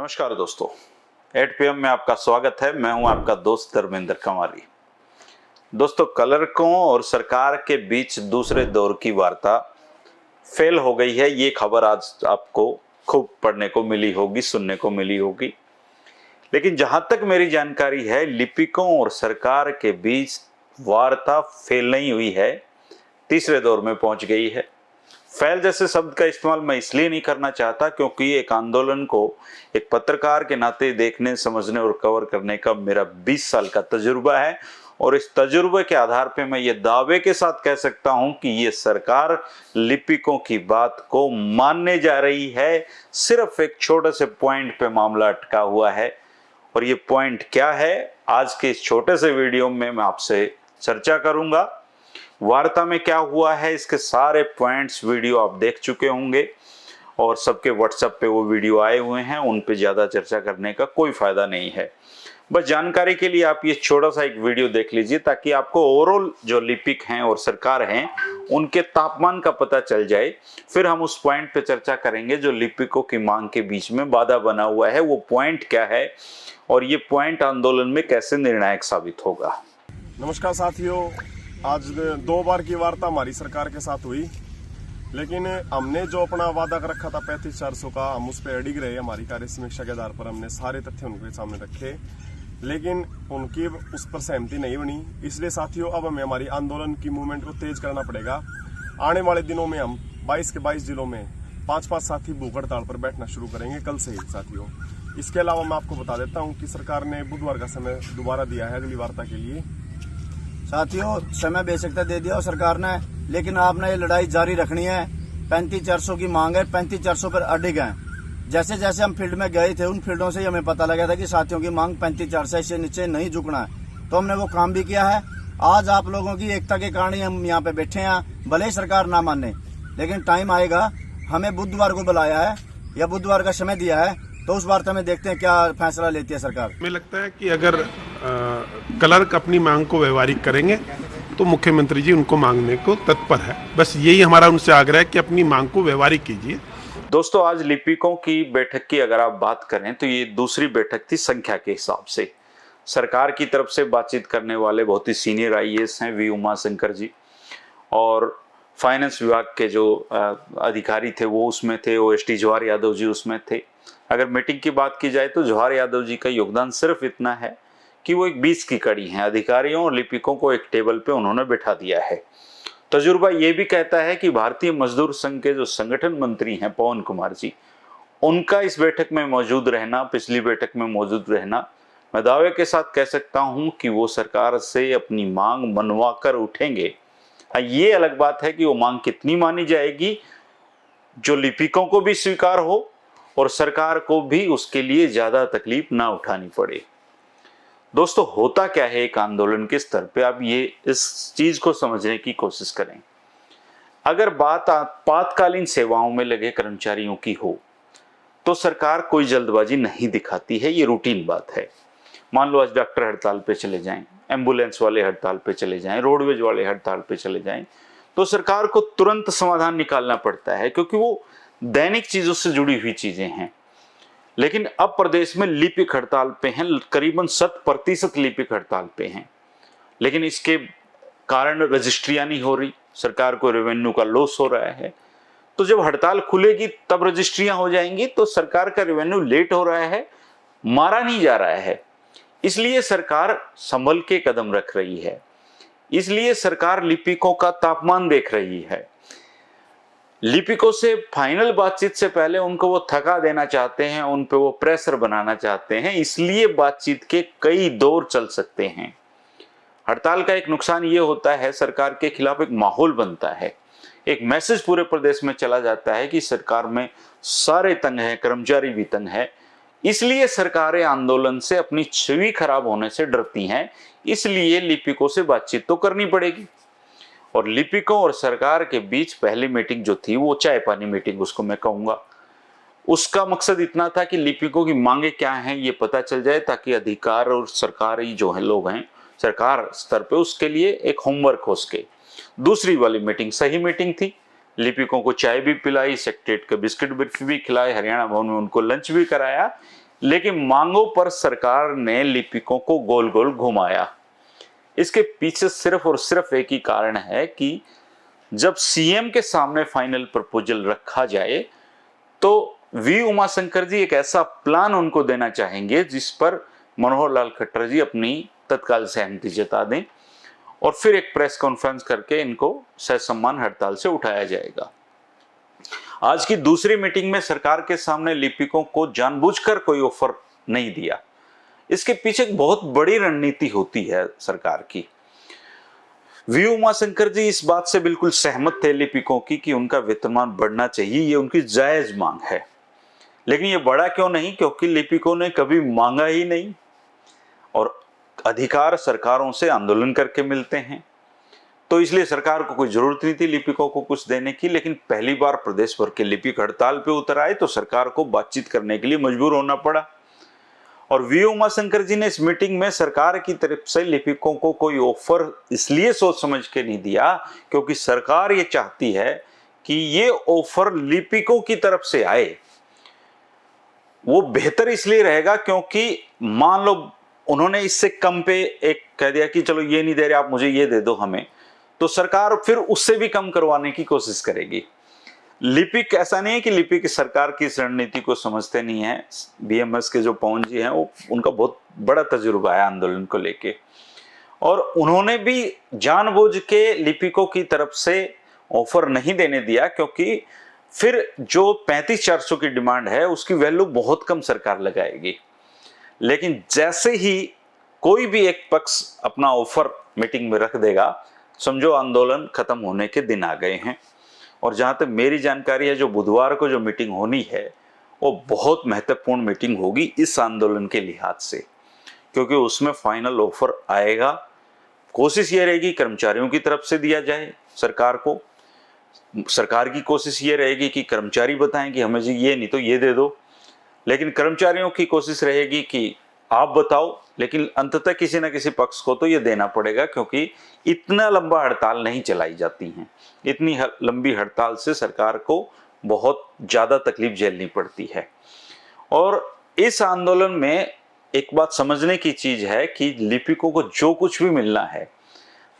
नमस्कार दोस्तों, 8 PM में आपका स्वागत है। मैं हूं आपका दोस्त धर्मेंद्र कंवारी। दोस्तों, क्लर्कों और सरकार के बीच दूसरे दौर की वार्ता फेल हो गई है। ये खबर आज आपको खूब पढ़ने को मिली होगी, सुनने को मिली होगी। लेकिन जहां तक मेरी जानकारी है, लिपिकों और सरकार के बीच वार्ता फेल नहीं हुई है, तीसरे दौर में पहुंच गई है। फेल जैसे शब्द का इस्तेमाल मैं इसलिए नहीं करना चाहता क्योंकि एक आंदोलन को एक पत्रकार के नाते देखने, समझने और कवर करने का मेरा 20 साल का तजुर्बा है। और इस तजुर्बे के आधार पे मैं ये दावे के साथ कह सकता हूं कि ये सरकार लिपिकों की बात को मानने जा रही है। सिर्फ एक छोटे से पॉइंट पे मामला अटका हुआ है, और ये पॉइंट क्या है, आज के इस छोटे से वीडियो में मैं आपसे चर्चा करूंगा। वार्ता में क्या हुआ है, इसके सारे पॉइंट्स वीडियो आप देख चुके होंगे और सबके व्हाट्सएप पे वो वीडियो आए हुए हैं। उन पे ज़्यादा चर्चा करने का कोई फायदा नहीं है। बस जानकारी के लिए आप ये छोटा सा एक वीडियो देख लीजिए ताकि आपको ओवरऑल जो लिपिक हैं और सरकार हैं उनके तापमान का पता चल जाए। फिर हम उस पॉइंट पे चर्चा करेंगे जो लिपिकों की मांग के बीच में बाधा बना हुआ है। वो पॉइंट क्या है और ये पॉइंट आंदोलन में कैसे निर्णायक साबित होगा। नमस्कार साथियों, आज 2 बार की वार्ता हमारी सरकार के साथ हुई, लेकिन हमने जो अपना वादा कर रखा था 35,400 का, हम उस पर अडिग रहे। हमारी कार्य समीक्षा के आधार पर हमने सारे तथ्य उनके सामने रखे, लेकिन उनकी उस पर सहमति नहीं बनी। इसलिए साथियों, अब हमें हमारी आंदोलन की मूवमेंट को तेज करना पड़ेगा। आने वाले दिनों में हम 22 के 22 जिलों में 5-5 साथी भूख हड़ताल पर बैठना शुरू करेंगे कल से ही साथियों। इसके अलावा मैं आपको बता देता हूँ कि सरकार ने बुधवार का समय दोबारा दिया है अगली वार्ता के लिए। साथियों, समय बेशकता दे दिया और सरकार ने, लेकिन आपने ये लड़ाई जारी रखनी है। 35,400 की मांग है, 35,400 पर अडिग है। जैसे जैसे हम फील्ड में गए थे, उन फील्डों से हमें पता लगा था कि साथियों की मांग 35,400 से नीचे नहीं झुकना है, तो हमने वो काम भी किया है। आज आप लोगों की एकता के कारण ही हम यहाँ पे बैठे हैं। भले ही सरकार ना माने, लेकिन टाइम आएगा। हमें बुधवार को बुलाया है या बुधवार का समय दिया है, तो उस वार्ता में देखते हैं क्या फैसला लेती है सरकार। हमें लगता है कि अगर क्लर्क अपनी मांग को व्यवहारिक करेंगे तो मुख्यमंत्री जी उनको मांगने को तत्पर है। बस यही हमारा उनसे आग्रह है कि अपनी मांग को व्यवहारिक कीजिए। दोस्तों, आज लिपिकों की बैठक की अगर आप बात करें तो ये दूसरी बैठक थी संख्या के हिसाब से। सरकार की तरफ से बातचीत करने वाले बहुत ही सीनियर IAS हैं, वी उमाशंकर जी, और फाइनेंस विभाग के जो अधिकारी थे वो उसमें थे। OST जवाहर यादव जी उसमें थे। अगर मीटिंग की बात की जाए तो जवाहर यादव जी का योगदान सिर्फ इतना है कि वो एक बीच की कड़ी हैं। अधिकारियों और लिपिकों को एक टेबल पे उन्होंने बैठा दिया है। तजुर्बा ये भी कहता है कि भारतीय मजदूर संघ के जो संगठन मंत्री हैं पवन कुमार जी, उनका इस बैठक में मौजूद रहना, पिछली बैठक में मौजूद रहना, मैं दावे के साथ कह सकता हूं कि वो सरकार से अपनी मांग मनवा कर उठेंगे। ये अलग बात है कि वो मांग कितनी मानी जाएगी जो लिपिकों को भी स्वीकार हो और सरकार को भी उसके लिए ज्यादा तकलीफ ना उठानी पड़े। दोस्तों, होता क्या है एक आंदोलन के स्तर पे, आप ये इस चीज को समझने की कोशिश करें। अगर बात आपातकालीन सेवाओं में लगे कर्मचारियों की हो तो सरकार कोई जल्दबाजी नहीं दिखाती है, ये रूटीन बात है। मान लो आज डॉक्टर हड़ताल पे चले जाएं, एम्बुलेंस वाले हड़ताल पे चले जाएं, रोडवेज वाले हड़ताल पे चले जाएं, तो सरकार को तुरंत समाधान निकालना पड़ता है क्योंकि वो दैनिक चीजों से जुड़ी हुई चीजें हैं। लेकिन अब प्रदेश में लिपिक हड़ताल पे हैं, करीबन 100% लिपिक हड़ताल पे हैं, लेकिन इसके कारण रजिस्ट्रियां नहीं हो रही, सरकार को रेवेन्यू का लॉस हो रहा है। तो जब हड़ताल खुलेगी तब रजिस्ट्रियां हो जाएंगी, तो सरकार का रेवेन्यू लेट हो रहा है, मारा नहीं जा रहा है। इसलिए सरकार संभल के कदम रख रही है। इसलिए सरकार लिपिकों का तापमान देख रही है। लिपिकों से फाइनल बातचीत से पहले उनको वो थका देना चाहते हैं, उन पे वो प्रेशर बनाना चाहते हैं। इसलिए बातचीत के कई दौर चल सकते हैं। हड़ताल का एक नुकसान ये होता है, सरकार के खिलाफ एक माहौल बनता है, एक मैसेज पूरे प्रदेश में चला जाता है कि सरकार में सारे तंग हैं, कर्मचारी भी तंग है। इसलिए सरकारें आंदोलन से अपनी छवि खराब होने से डरती हैं। इसलिए लिपिकों से बातचीत तो करनी पड़ेगी। और लिपिकों और सरकार के बीच पहली मीटिंग जो थी वो चाय पानी मीटिंग उसको मैं कहूंगा, उसका मकसद इतना था कि लिपिकों की मांगे क्या हैं ये पता चल जाए, ताकि अधिकार और सरकारी जो है लोग हैं सरकार स्तर पे उसके लिए एक होमवर्क हो सके। दूसरी वाली मीटिंग सही मीटिंग थी, लिपिकों को चाय भी पिलाई, सेक्रेटरीट के बिस्किट भी खिलाए, हरियाणा भवन में उनको लंच भी कराया। लेकिन मांगों पर सरकार ने लिपिकों को गोल गोल घुमाया। इसके पीछे सिर्फ और सिर्फ एक ही कारण है कि जब सीएम के सामने फाइनल प्रपोजल रखा जाए तो वी उमाशंकर जी एक ऐसा प्लान उनको देना चाहेंगे जिस पर मनोहर लाल खट्टर जी अपनी तत्काल सहमति जता दें और फिर एक प्रेस कॉन्फ्रेंस करके इनको ससम्मान हड़ताल से उठाया जाएगा। आज की दूसरी मीटिंग में सरकार के सामने लिपिकों को जानबूझकर कोई ऑफर नहीं दिया। इसके पीछे एक बहुत बड़ी रणनीति होती है सरकार की। वी उमाशंकर जी इस बात से बिल्कुल सहमत थे लिपिकों की कि उनका वेतनमान बढ़ना चाहिए, ये उनकी जायज मांग है। लेकिन ये बढ़ा क्यों नहीं? क्योंकि लिपिकों ने कभी मांगा ही नहीं और अधिकार सरकारों से आंदोलन करके मिलते हैं, तो इसलिए सरकार को कोई जरूरत नहीं थी लिपिकों को कुछ देने की। लेकिन पहली बार प्रदेश भर के लिपिक हड़ताल पे उतर आए तो सरकार को बातचीत करने के लिए मजबूर होना पड़ा। और वी उमाशंकर जी ने इस मीटिंग में सरकार की तरफ से लिपिकों को कोई ऑफर इसलिए सोच समझ के नहीं दिया क्योंकि सरकार ये चाहती है कि ये ऑफर लिपिकों की तरफ से आए। वो बेहतर इसलिए रहेगा क्योंकि मान लो उन्होंने इससे कम पे एक कह दिया कि चलो ये नहीं दे रहे आप मुझे ये दे दो हमें, तो सरकार फिर उससे भी कम करवाने की कोशिश करेगी। लिपिक ऐसा नहीं है कि लिपिक सरकार की इस रणनीति को समझते नहीं है। बीएमएस के जो पवन जी हैं वो उनका बहुत बड़ा तजुर्बा है आंदोलन को लेके और उन्होंने भी जानबूझ के लिपिकों की तरफ से ऑफर नहीं देने दिया क्योंकि फिर जो 35,400 की डिमांड है उसकी वैल्यू बहुत कम सरकार लगाएगी। लेकिन जैसे ही कोई भी एक पक्ष अपना ऑफर मीटिंग में रख देगा, समझो आंदोलन खत्म होने के दिन आ गए हैं। और जहां तक मेरी जानकारी है, जो बुधवार को जो मीटिंग होनी है वो बहुत महत्वपूर्ण मीटिंग होगी इस आंदोलन के लिहाज से, क्योंकि उसमें फाइनल ऑफर आएगा। कोशिश ये रहेगी कर्मचारियों की तरफ से दिया जाए सरकार को। सरकार की कोशिश ये रहेगी कि कर्मचारी बताएं कि हमें जी ये नहीं तो ये दे दो, लेकिन कर्मचारियों की कोशिश रहेगी कि आप बताओ, लेकिन अंततः किसी न किसी पक्ष को तो ये देना पड़ेगा क्योंकि इतना लंबा हड़ताल नहीं चलाई जाती हैं। इतनी लंबी हड़ताल से सरकार को बहुत ज्यादा तकलीफ झेलनी पड़ती है। और इस आंदोलन में एक बात समझने की चीज है कि लिपिकों को जो कुछ भी मिलना है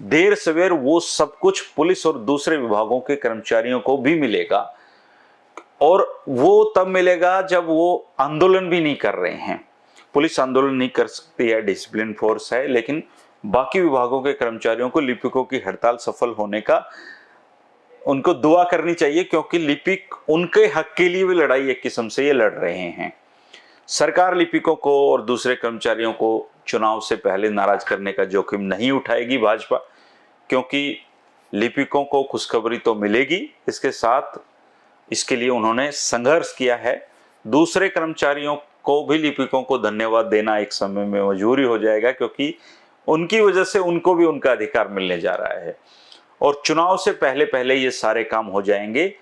देर सवेर वो सब कुछ पुलिस और दूसरे विभागों के कर्मचारियों को भी मिलेगा, और वो तब मिलेगा जब वो आंदोलन भी नहीं कर रहे हैं। पुलिस आंदोलन नहीं कर सकती है, डिसिप्लिन फोर्स है, लेकिन बाकी विभागों के कर्मचारियों को लिपिकों की हड़ताल सफल होने का उनको दुआ करनी चाहिए, क्योंकि लिपिक उनके हक के लिए भी लड़ाई एक किस्म से ये लड़ रहे हैं। सरकार लिपिकों को और दूसरे कर्मचारियों को चुनाव से पहले नाराज करने का जोखिम नहीं उठाएगी भाजपा, क्योंकि लिपिकों को खुशखबरी तो मिलेगी, इसके साथ इसके लिए उन्होंने संघर्ष किया है। दूसरे कर्मचारियों को भी लिपिकों को धन्यवाद देना एक समय में मजबूरी हो जाएगा, क्योंकि उनकी वजह से उनको भी उनका अधिकार मिलने जा रहा है और चुनाव से पहले पहले ये सारे काम हो जाएंगे।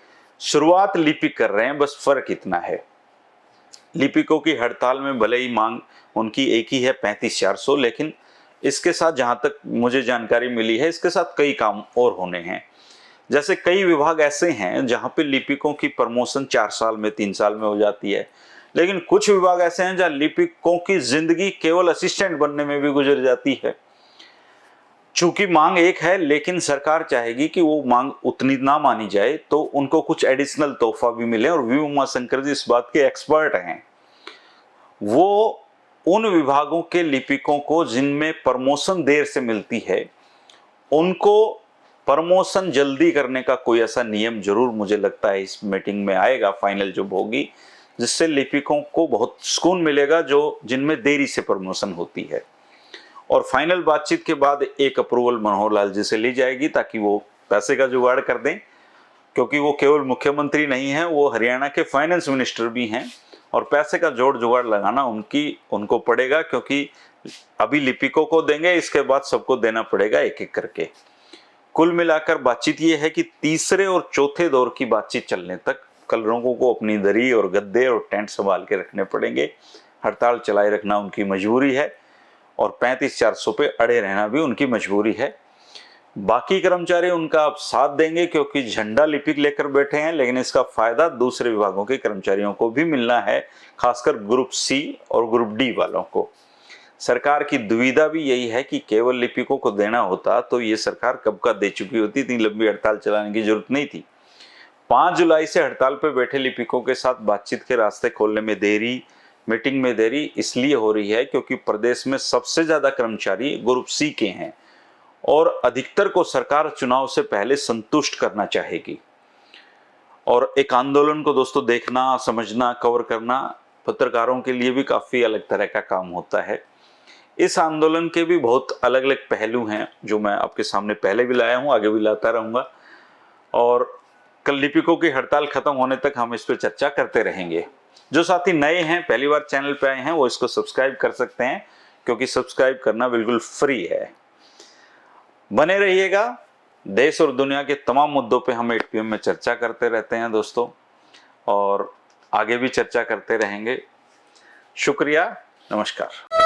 शुरुआत लिपिक कर रहे हैं, बस फर्क इतना है, लिपिकों की हड़ताल में भले ही मांग उनकी एक ही है 35,400, लेकिन इसके साथ जहां तक मुझे जानकारी मिली है इसके साथ कई काम और होने हैं। जैसे कई विभाग ऐसे हैं जहां पे लिपिकों की प्रमोशन 4 साल में 3 साल में हो जाती है, लेकिन कुछ विभाग ऐसे हैं जहां लिपिकों की जिंदगी केवल असिस्टेंट बनने में भी गुजर जाती है। चूंकि मांग एक है, लेकिन सरकार चाहेगी कि वो मांग उतनी ना मानी जाए तो उनको कुछ एडिशनल तोहफा भी मिले, और वी उमाशंकर जी इस बात के एक्सपर्ट हैं। वो उन विभागों के लिपिकों को जिनमें प्रमोशन देर से मिलती है उनको प्रमोशन जल्दी करने का कोई ऐसा नियम जरूर मुझे लगता है इस मीटिंग में आएगा फाइनल जब होगी, जिससे लिपिकों को बहुत सुकून मिलेगा जो जिनमें देरी से प्रमोशन होती है। और फाइनल बातचीत के बाद एक अप्रूवल मनोहर लाल जी से ली जाएगी ताकि वो पैसे का जुगाड़ कर दें, क्योंकि वो केवल मुख्यमंत्री नहीं हैं, वो हरियाणा के फाइनेंस मिनिस्टर भी हैं और पैसे का जोड़ जुगाड़ लगाना उनको पड़ेगा, क्योंकि अभी लिपिकों को देंगे, इसके बाद सबको देना पड़ेगा एक एक करके। कुल मिलाकर बातचीत ये है कि तीसरे और चौथे दौर की बातचीत चलने तक कल लोगों को अपनी दरी और गद्दे और टेंट संभाल के रखने पड़ेंगे। हड़ताल चलाए रखना उनकी मजबूरी है और 35,400 पे अड़े रहना भी उनकी मजबूरी है। बाकी कर्मचारी उनका अब साथ देंगे क्योंकि झंडा लिपिक लेकर बैठे हैं, लेकिन इसका फायदा दूसरे विभागों के कर्मचारियों को भी मिलना है, खासकर ग्रुप सी और ग्रुप डी वालों को। सरकार की दुविधा भी यही है कि केवल लिपिकों को देना होता तो ये सरकार कब का दे चुकी होती, इतनी लंबी हड़ताल चलाने की जरूरत नहीं थी। 5 जुलाई से हड़ताल पर बैठे लिपिकों के साथ बातचीत के रास्ते खोलने में देरी, मीटिंग में देरी इसलिए हो रही है क्योंकि प्रदेश में सबसे ज्यादा कर्मचारी ग्रुप सी के हैं और अधिकतर को सरकार चुनाव से पहले संतुष्ट करना चाहेगी। और एक आंदोलन को दोस्तों देखना, समझना, कवर करना पत्रकारों के लिए भी काफी अलग तरह का काम होता है। इस आंदोलन के भी बहुत अलग अलग पहलू हैं जो मैं आपके सामने पहले भी लाया हूं, आगे भी लाता रहूंगा और कल लिपिकों की हड़ताल खत्म होने तक हम इस पर चर्चा करते रहेंगे। जो साथी नए हैं, पहली बार चैनल पे आए हैं, वो इसको सब्सक्राइब कर सकते हैं क्योंकि सब्सक्राइब करना बिल्कुल फ्री है। बने रहिएगा। देश और दुनिया के तमाम मुद्दों पे हम 8 PM में चर्चा करते रहते हैं दोस्तों और आगे भी चर्चा करते रहेंगे। शुक्रिया, नमस्कार।